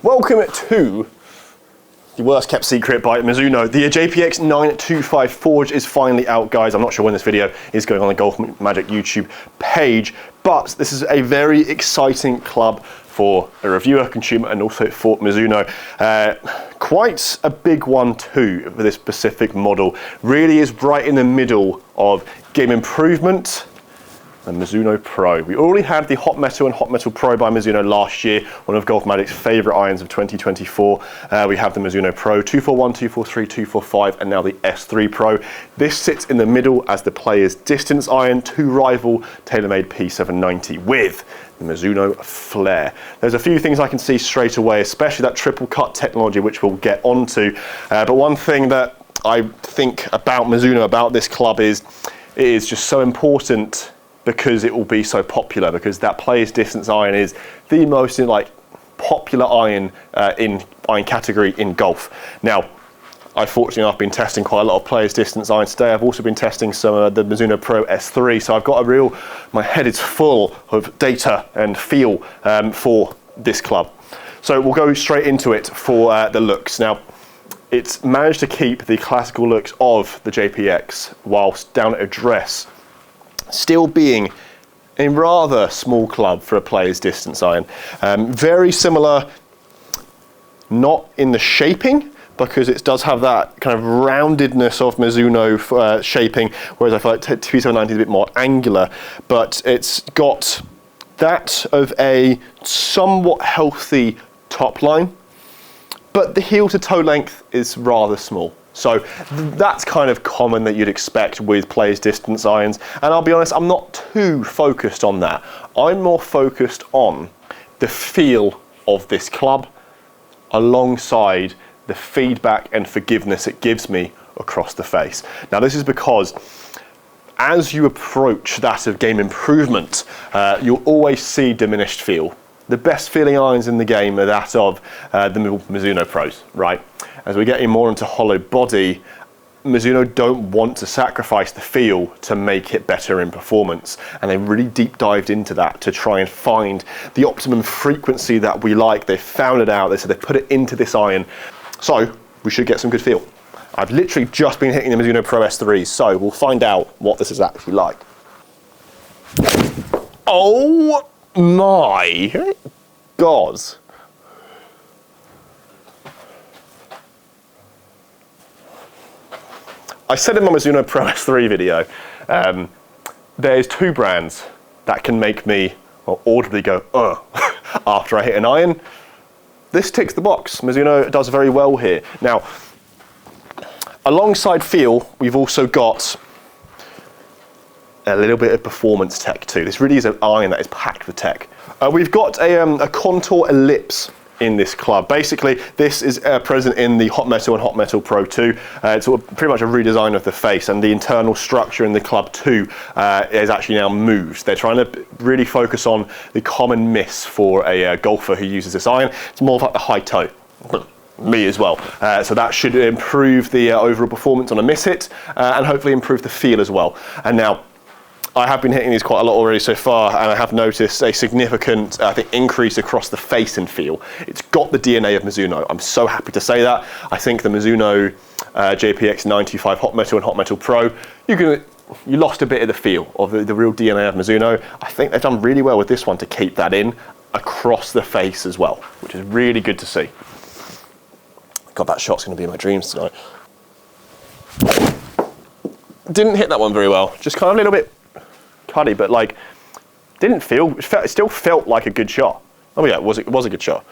Welcome to the worst kept secret by Mizuno. The JPX 925 Forge is finally out, guys. I'm not sure when this video is going on the GolfMagic YouTube page, but this is a very exciting club for a reviewer, consumer, and also for Mizuno. Quite a big one too for this specific model. Really is right in the middle of game improvement and Mizuno Pro. We already had the Hot Metal and Hot Metal Pro by Mizuno last year, one of GolfMagic's favorite irons of 2024. We have the Mizuno Pro 241, 243, 245, and now the S3 Pro. This sits in the middle as the player's distance iron to rival TaylorMade P790 with the Mizuno Flare. There's a few things I can see straight away, especially that triple cut technology, which we'll get onto. But one thing that I think about Mizuno, about this club, is it is just so important because it will be so popular, because that player's distance iron is the most popular iron in iron category in golf. Now, unfortunately, I've been testing quite a lot of player's distance irons today. I've also been testing some of the Mizuno Pro S3, so I've got my head is full of data and feel for this club. So we'll go straight into it for the looks. Now, it's managed to keep the classical looks of the JPX whilst down at address, still being a rather small club for a player's distance iron. Very similar, not in the shaping, because it does have that kind of roundedness of Mizuno shaping, whereas I feel like P790 is a bit more angular, but it's got that of a somewhat healthy top line, but the heel to toe length is rather small. So that's kind of common that you'd expect with player's distance irons. And I'll be honest, I'm not too focused on that. I'm more focused on the feel of this club alongside the feedback and forgiveness it gives me across the face. Now, this is because as you approach that of game improvement, you'll always see diminished feel. The best feeling irons in the game are that of the Mizuno Pros, right? As we're getting more into hollow body, Mizuno don't want to sacrifice the feel to make it better in performance. And they really deep dived into that to try and find the optimum frequency that we like. They found it out, so they put it into this iron. So we should get some good feel. I've literally just been hitting the Mizuno Pro S3s, so we'll find out what this is actually like. Oh my God. I said in my Mizuno Pro S3 video, there's two brands that can make me audibly go, after I hit an iron. This ticks the box. Mizuno does very well here. Now, alongside feel, we've also got a little bit of performance tech too. This really is an iron that is packed with tech. We've got a contour ellipse in this club. Basically, this is present in the Hot Metal and Hot Metal Pro 2. It's pretty much a redesign of the face, and the internal structure in the club 2 is actually now moved. They're trying to really focus on the common miss for a golfer who uses this iron. It's more like the high toe. Me as well. So that should improve the overall performance on a miss hit, and hopefully improve the feel as well. And now, I have been hitting these quite a lot already so far, and I have noticed a significant, increase across the face and feel. It's got the DNA of Mizuno. I'm so happy to say that. I think the Mizuno JPX 925 Hot Metal and Hot Metal Pro, you lost a bit of the feel of the real DNA of Mizuno. I think they've done really well with this one to keep that in across the face as well, which is really good to see. God, that shot's going to be in my dreams tonight. Didn't hit that one very well. Just kind of a little bit cuddy, but it still felt like a good shot. Oh yeah, it was a good shot.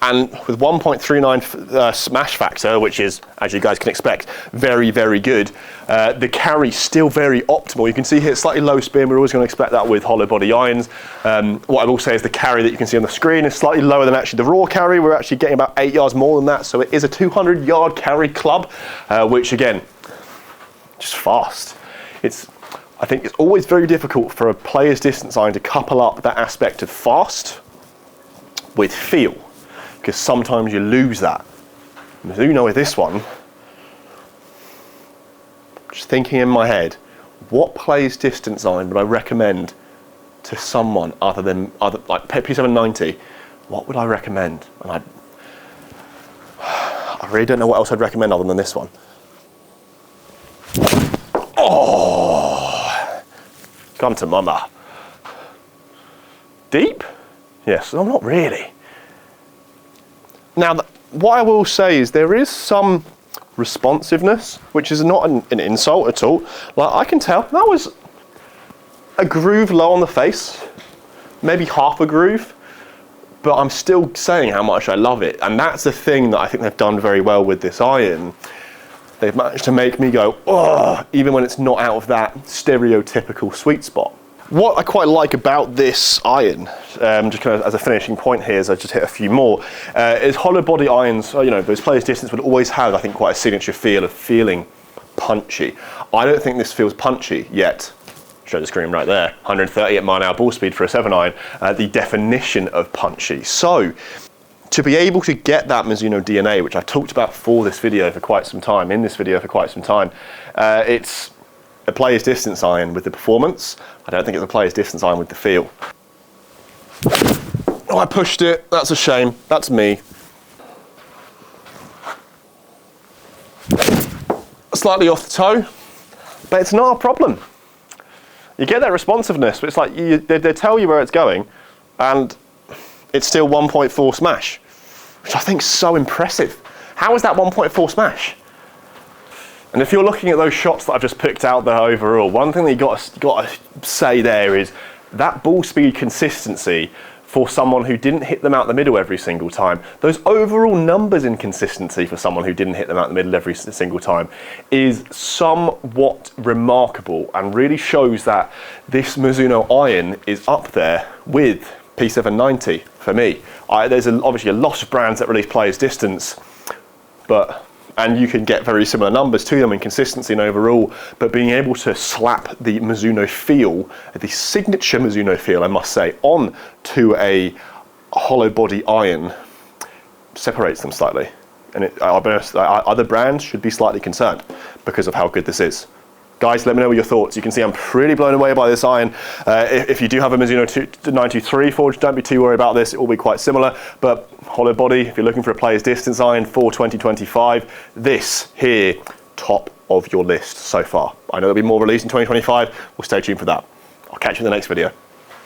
And with 1.39 smash factor, which is, as you guys can expect, very, very good, the carry's still very optimal. You can see here it's slightly low spin. We're always going to expect that with hollow body irons. What I will say is the carry that you can see on the screen is slightly lower than actually the raw carry. We're actually getting about 8 yards more than that, so it is a 200-yard carry club, which again, just fast. I think it's always very difficult for a player's distance iron to couple up that aspect of fast with feel, because sometimes you lose that. Mizuno with this one, just thinking in my head, what player's distance iron would I recommend to someone other than like P790? What would I recommend? And I really don't know what else I'd recommend other than this one. Oh, come to mama. Deep? Yes, no, not really. Now, what I will say is there is some responsiveness, which is not an insult at all. Like, I can tell that was a groove low on the face, maybe half a groove, but I'm still saying how much I love it. And that's the thing that I think they've done very well with this iron. They've managed to make me go, oh, even when it's not out of that stereotypical sweet spot. What I quite like about this iron, just kind of as a finishing point here, as I just hit a few more, is hollow body irons, you know, those players' distance would always have, I think, quite a signature feel of feeling punchy. I don't think this feels punchy yet. Show the screen right there, 130 at mile-an-hour ball speed for a 7-iron, the definition of punchy. So, to be able to get that Mizuno DNA, which I've talked about for this video for quite some time, it's a player's distance iron with the performance. I don't think it's a player's distance iron with the feel. Oh, I pushed it, that's a shame, that's me. Slightly off the toe, but it's not a problem. You get that responsiveness, but it's like they tell you where it's going, and it's still 1.4 smash, which I think is so impressive. How is that 1.4 smash? And if you're looking at those shots that I've just picked out there overall, one thing that you got to say there is that ball speed consistency for someone who didn't hit them out the middle every single time. Those overall numbers in consistency for someone who didn't hit them out the middle every single time is somewhat remarkable and really shows that this Mizuno iron is up there with P790 for me. There's obviously a lot of brands that release players distance, and you can get very similar numbers to them in consistency and overall, but being able to slap the Mizuno feel, the signature Mizuno feel, I must say, on to a hollow body iron separates them slightly. And I'll be honest, other brands should be slightly concerned because of how good this is. Guys, let me know your thoughts. You can see I'm pretty blown away by this iron. If you do have a Mizuno 923 forge, don't be too worried about this. It will be quite similar, but hollow body, if you're looking for a player's distance iron for 2025, this here, top of your list so far. I know there'll be more released in 2025. We'll stay tuned for that. I'll catch you in the next video.